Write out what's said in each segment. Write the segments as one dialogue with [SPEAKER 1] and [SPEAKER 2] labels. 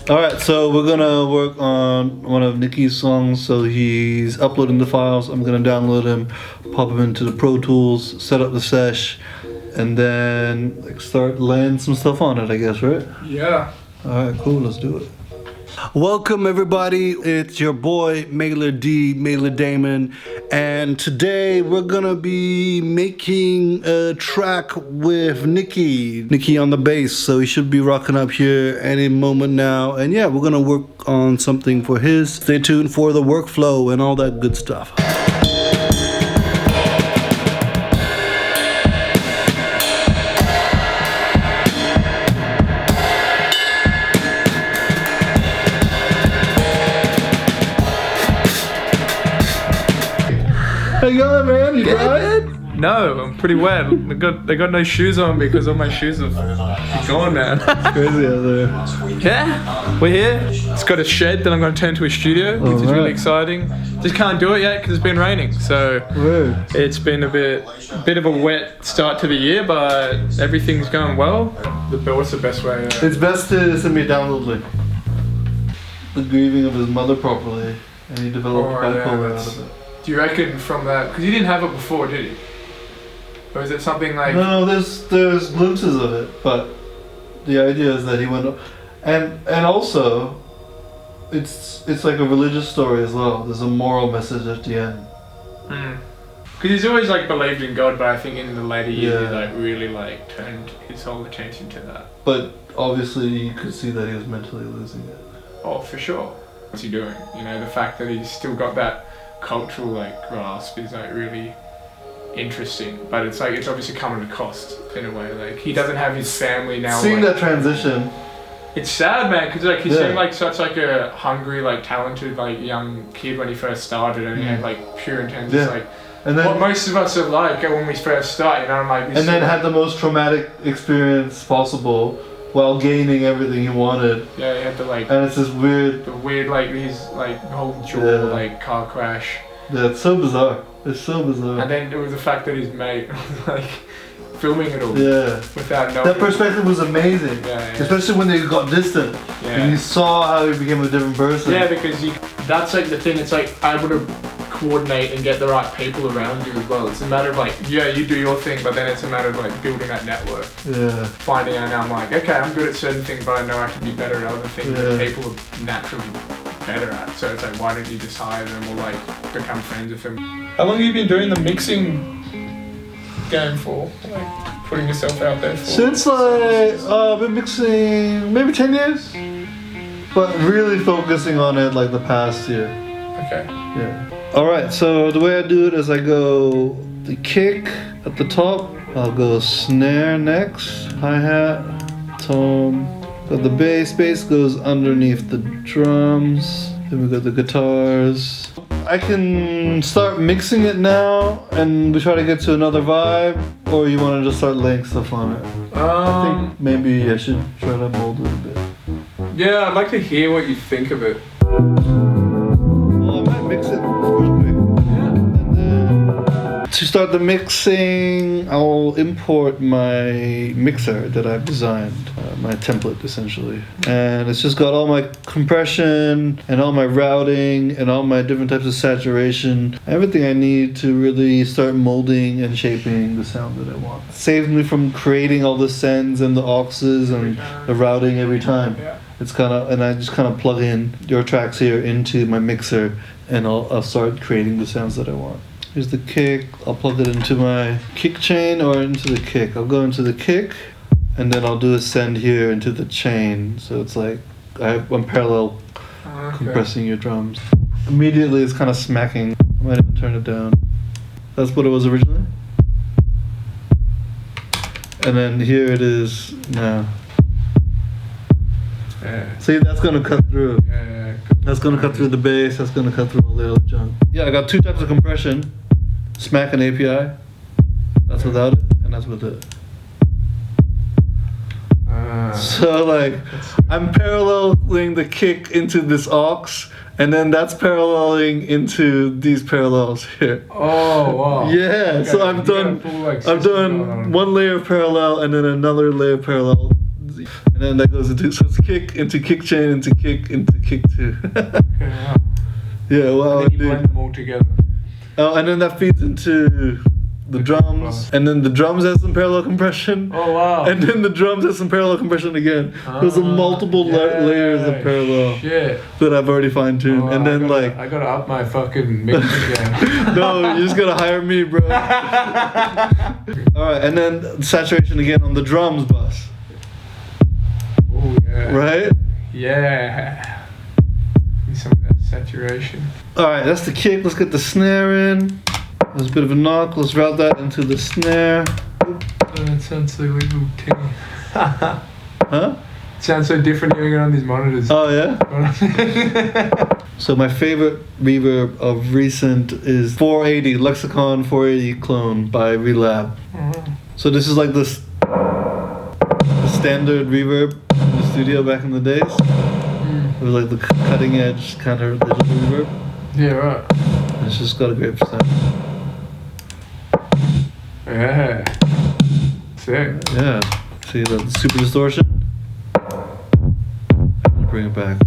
[SPEAKER 1] Alright, so we're gonna work on one of Nicky's songs. So he's uploading the files. I'm gonna download him, pop him into the Pro Tools, set up the sesh, and then like start laying some stuff on it, I guess, right?
[SPEAKER 2] Yeah.
[SPEAKER 1] Alright, cool, let's do it. Welcome everybody, it's your boy Mailer Daemon, and today we're gonna be making a track with Nicky on the bass, so he should be rocking up here any moment now. And yeah, we're gonna work on something for his. Stay tuned for the workflow and all that good stuff. How you going, man? You dry?
[SPEAKER 2] No, I'm pretty wet. I got no shoes on because all my shoes are gone, man.
[SPEAKER 1] It's crazy out there.
[SPEAKER 2] Yeah, we're here. It's got a shed that I'm going to turn into a studio, which is really exciting. Just can't do it yet because it's been raining, so it's been a bit of a wet start to the year, but everything's going well. What's the best way?
[SPEAKER 1] It's best to send me a download link. The grieving of his mother properly, and he developed bipolar out of it.
[SPEAKER 2] Do you reckon from that, because you didn't have it before, did you? Or is it something like...
[SPEAKER 1] No, there's glimpses of it, but the idea is that he went, and also, it's like a religious story as well. There's a moral message at the end.
[SPEAKER 2] Because he's always like believed in God, but I think in the later years he like really like turned his whole attention to that.
[SPEAKER 1] But obviously you could see that he was mentally losing it.
[SPEAKER 2] Oh, for sure. What's he doing? You know, the fact that he's still got that cultural like grasp is like really interesting, but it's like it's obviously come at a cost in a way. Like he doesn't have his family now.
[SPEAKER 1] Seeing
[SPEAKER 2] like,
[SPEAKER 1] that transition,
[SPEAKER 2] it's sad, man, because like he seemed like such like a hungry, like talented, like young kid when he first started, and he had like pure intent. Like and then, what most of us are like when we first start, you know. I'm like,
[SPEAKER 1] and then had the most traumatic experience possible while gaining everything he wanted.
[SPEAKER 2] Yeah, he had to like.
[SPEAKER 1] And it's this weird.
[SPEAKER 2] The weird like his like whole jaw like car crash.
[SPEAKER 1] Yeah, it's so bizarre. It's so bizarre.
[SPEAKER 2] And then it was the fact that his mate was like filming it all.
[SPEAKER 1] Yeah.
[SPEAKER 2] Without knowing.
[SPEAKER 1] That perspective was amazing.
[SPEAKER 2] Yeah.
[SPEAKER 1] Especially when they got distant. Yeah. And you saw how he became a different person.
[SPEAKER 2] Yeah, because that's like the thing. It's like able to coordinate and get the right people around you as well. It's a matter of like, yeah, you do your thing, but then it's a matter of like building that network.
[SPEAKER 1] Yeah.
[SPEAKER 2] Finding out now I'm like, okay, I'm good at certain things, but I know I can be better at other things that people are naturally better at. So it's like, why don't you just hire them or like become friends with them? How long have you been doing the mixing game for? Like putting yourself out there for?
[SPEAKER 1] Since like, I've been mixing maybe 10 years, but really focusing on it like the past year.
[SPEAKER 2] Okay.
[SPEAKER 1] Yeah. Alright, so the way I do it is I go the kick at the top, I'll go snare next, hi-hat, tom, got the bass goes underneath the drums, then we got the guitars. I can start mixing it now and we try to get to another vibe, or you want to just start laying stuff on it? I think maybe I should try to mold it a bit.
[SPEAKER 2] Yeah, I'd like to hear what you think of it.
[SPEAKER 1] Well, I might mix it real quick. Yeah. And then to start the mixing, I'll import my mixer that I've designed, my template essentially. And it's just got all my compression and all my routing and all my different types of saturation. Everything I need to really start molding and shaping the sound that I want. It saves me from creating all the sends and the auxes and the routing every time. It's kind of, and I just kind of plug in your tracks here into my mixer and I'll start creating the sounds that I want. Here's the kick, I'll plug it into my kick chain or into the kick. I'll go into the kick and then I'll do a send here into the chain. So it's like, I'm parallel compressing your drums. Immediately it's kind of smacking. I might even turn it down. That's what it was originally. And then here it is now. Yeah. See, that's gonna cut through.
[SPEAKER 2] Yeah.
[SPEAKER 1] That's gonna cut through the bass, that's gonna cut through all the other junk. Yeah, I got two types of compression. Smack and API. That's without it, and that's with it. So like, I'm paralleling the kick into this aux, and then that's paralleling into these parallels here.
[SPEAKER 2] Oh wow.
[SPEAKER 1] Yeah, so I've done one layer of parallel and then another layer of parallel, and then that goes into, so it's kick into kick chain into kick two.
[SPEAKER 2] Yeah.
[SPEAKER 1] Yeah, wow.
[SPEAKER 2] And then you blend them all together.
[SPEAKER 1] Oh, and then that feeds into the drums, and then the drums has some parallel compression.
[SPEAKER 2] Oh wow.
[SPEAKER 1] And then the drums has some parallel compression again. There's a multiple layers of parallel that I've already fine tuned. And then
[SPEAKER 2] I gotta up my fucking mix again.
[SPEAKER 1] No, you just gotta hire me, bro. Alright, and then saturation again on the drums bus.
[SPEAKER 2] Oh yeah.
[SPEAKER 1] Right?
[SPEAKER 2] Yeah. Need some of that saturation.
[SPEAKER 1] Alright, that's the kick. Let's get the snare in. There's a bit of a knock. Let's route that into the snare.
[SPEAKER 2] It sounds so little tinny.
[SPEAKER 1] Huh?
[SPEAKER 2] It sounds so different hearing it on these monitors.
[SPEAKER 1] Oh yeah? So my favorite reverb of recent is 480, Lexicon 480 clone by Relab. So this is like the standard reverb in the studio back in the days. It was like the cutting edge kind of digital reverb.
[SPEAKER 2] Yeah, right.
[SPEAKER 1] It's just got a great sound.
[SPEAKER 2] Yeah. Sick.
[SPEAKER 1] Yeah. See the super distortion? Bring it back.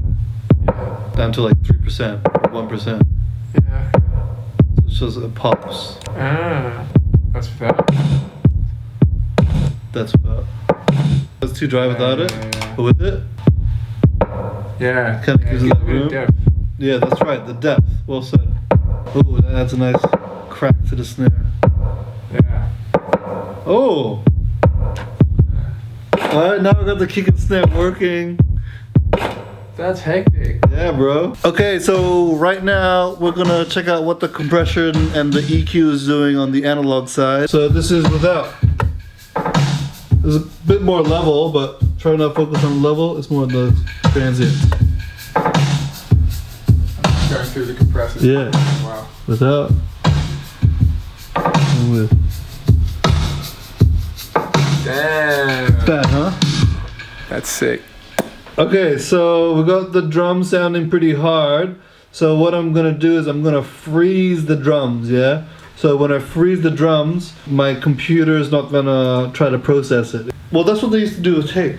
[SPEAKER 1] Down to like 3% or 1%.
[SPEAKER 2] Yeah.
[SPEAKER 1] So it's just, it pops.
[SPEAKER 2] Ah. That's without.
[SPEAKER 1] That's about. That's too dry without it.
[SPEAKER 2] Yeah.
[SPEAKER 1] But with it,
[SPEAKER 2] yeah.
[SPEAKER 1] kind of gives it that room.
[SPEAKER 2] Depth.
[SPEAKER 1] Yeah, that's right. The depth. Well said. Ooh, that adds a nice crack to the snare.
[SPEAKER 2] Yeah.
[SPEAKER 1] Oh. Alright, now we got the kick and snare working.
[SPEAKER 2] That's hectic.
[SPEAKER 1] Yeah, bro. Okay, so right now we're gonna check out what the compression and the EQ is doing on the analog side. So this is without. There's a bit more level, but try not to focus on level. It's more the transient.
[SPEAKER 2] Going through the compressor.
[SPEAKER 1] Yeah.
[SPEAKER 2] Wow.
[SPEAKER 1] Without. And with.
[SPEAKER 2] Damn.
[SPEAKER 1] Bad, huh?
[SPEAKER 2] That's sick.
[SPEAKER 1] Okay, so we got the drums sounding pretty hard. So what I'm gonna do is I'm gonna freeze the drums, yeah? So when I freeze the drums, my computer is not gonna try to process it. Well, that's what they used to do with tape.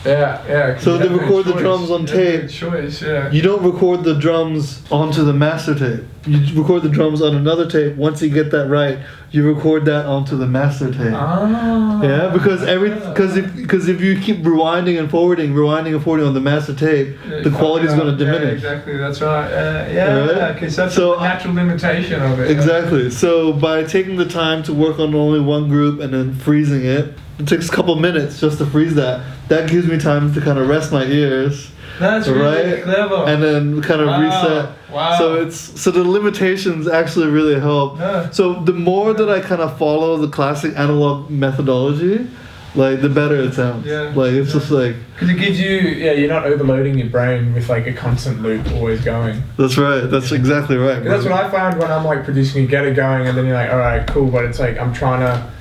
[SPEAKER 2] Yeah.
[SPEAKER 1] So they record the drums on tape.
[SPEAKER 2] Choice, yeah.
[SPEAKER 1] You don't record the drums onto the master tape. You record the drums on another tape. Once you get that right, you record that onto the master tape.
[SPEAKER 2] Ah.
[SPEAKER 1] Yeah, because if you keep rewinding and forwarding on the master tape, the quality is going to diminish.
[SPEAKER 2] Yeah, exactly. That's right.
[SPEAKER 1] Right?
[SPEAKER 2] Okay, so that's
[SPEAKER 1] So,
[SPEAKER 2] the natural limitation of it.
[SPEAKER 1] Exactly. So by taking the time to work on only one group and then freezing it, it takes a couple minutes just to freeze that. That gives me time to kind of rest my ears.
[SPEAKER 2] That's really clever.
[SPEAKER 1] And then kind of reset.
[SPEAKER 2] Wow.
[SPEAKER 1] So the limitations actually really help.
[SPEAKER 2] Yeah.
[SPEAKER 1] So the more that I kind of follow the classic analog methodology, like the better it sounds.
[SPEAKER 2] Yeah.
[SPEAKER 1] Like it's just like.
[SPEAKER 2] Because it gives you, you're not overloading your brain with like a constant loop always going.
[SPEAKER 1] That's right. That's exactly right.
[SPEAKER 2] That's what I find when I'm like producing, you get it going, and then you're like, all right, cool. But it's like I'm trying to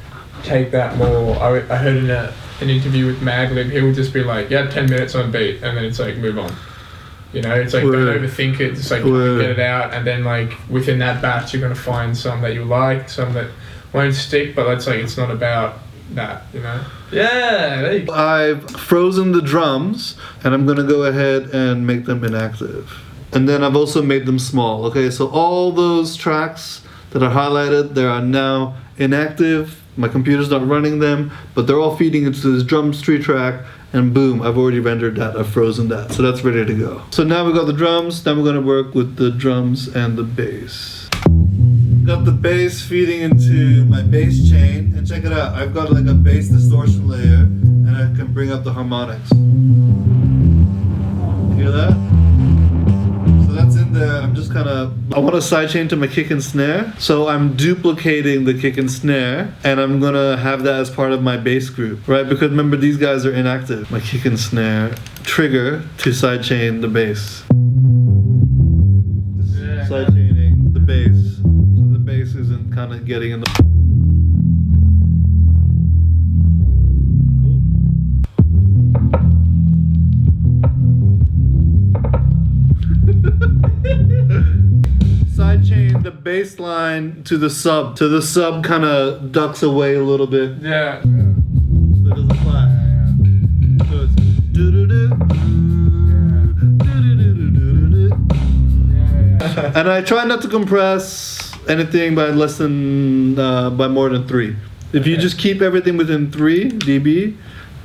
[SPEAKER 2] take that more. I heard in an interview with Maglib, he would just be like, 10 minutes on beat, and then it's like, move on. You know, it's like, don't overthink it, just like, get it out, and then like, within that batch, you're going to find some that you like, some that won't stick, but it's like, it's not about that, you know? Yeah, there you go.
[SPEAKER 1] I've frozen the drums, and I'm going to go ahead and make them inactive. And then I've also made them small, okay? So all those tracks that are highlighted, they are now inactive. My computer's not running them, but they're all feeding into this drums tree track, and boom, I've already rendered that, I've frozen that, so that's ready to go. So now we've got the drums, now we're gonna work with the drums and the bass. Got the bass feeding into my bass chain, and check it out, I've got like a bass distortion layer, and I can bring up the harmonics. Hear that? That's in there. I'm just kind of, I want to sidechain to my kick and snare, so I'm duplicating the kick and snare, and I'm gonna have that as part of my bass group, right? Because remember, these guys are inactive. My kick and snare trigger to sidechain the bass. Sidechaining the bass, so the bass isn't kind of getting in the. bass line to the sub. To the sub kind of ducks away a little bit.
[SPEAKER 2] Yeah.
[SPEAKER 1] So it doesn't clap. So it's do-do-do, do-do-do-do-do-do. And I try not to compress anything by less than by more than 3. If you just keep everything within 3 dB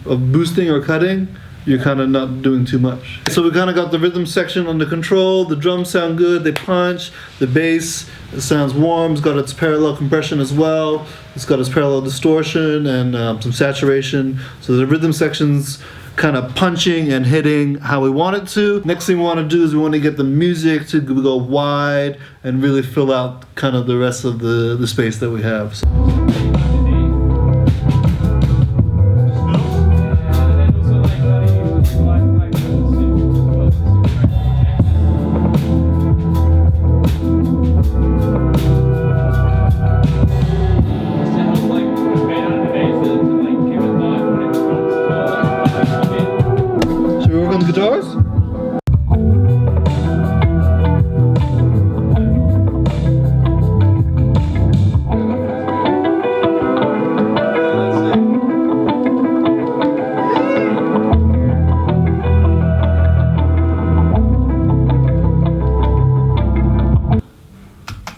[SPEAKER 1] of boosting or cutting, you're kind of not doing too much. So we kind of got the rhythm section under control. The drums sound good, they punch. The bass, it sounds warm. It's got its parallel compression as well. It's got its parallel distortion and some saturation. So the rhythm section's kind of punching and hitting how we want it to. Next thing we want to do is we want to get the music to go wide and really fill out kind of the rest of the space that we have. So. Guitars?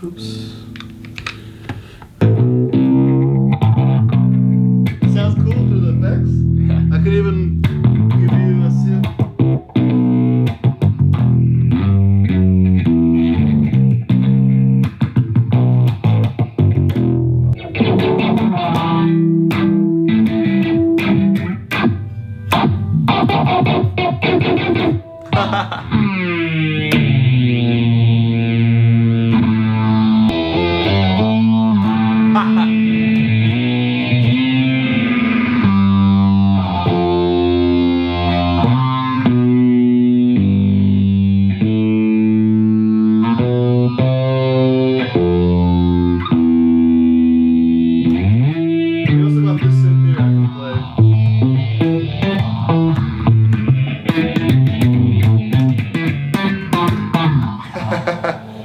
[SPEAKER 1] Oops. Sounds cool through the effects. I could even give you a synth.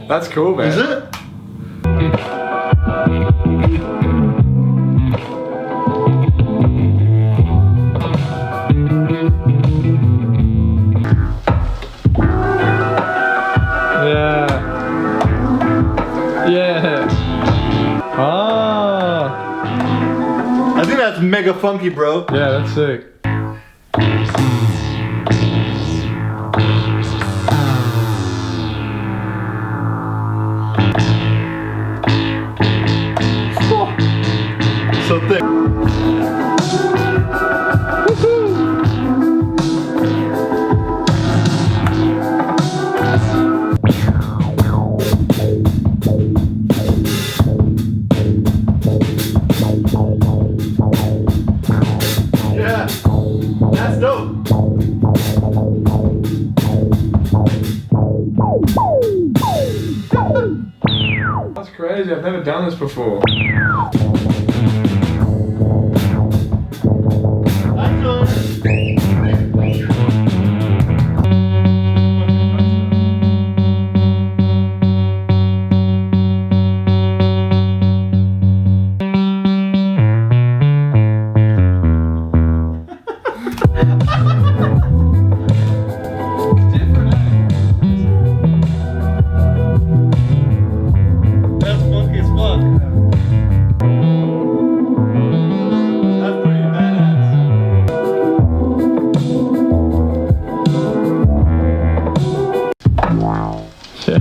[SPEAKER 2] That's cool, man.
[SPEAKER 1] Is it?
[SPEAKER 2] Yeah. Yeah. Ah.
[SPEAKER 1] I think that's mega funky, bro.
[SPEAKER 2] Yeah, that's sick.
[SPEAKER 1] So thick. Yeah, that's dope.
[SPEAKER 2] That's crazy. I've never done this before.
[SPEAKER 1] That's funky as fuck. That's pretty badass.
[SPEAKER 2] Yeah.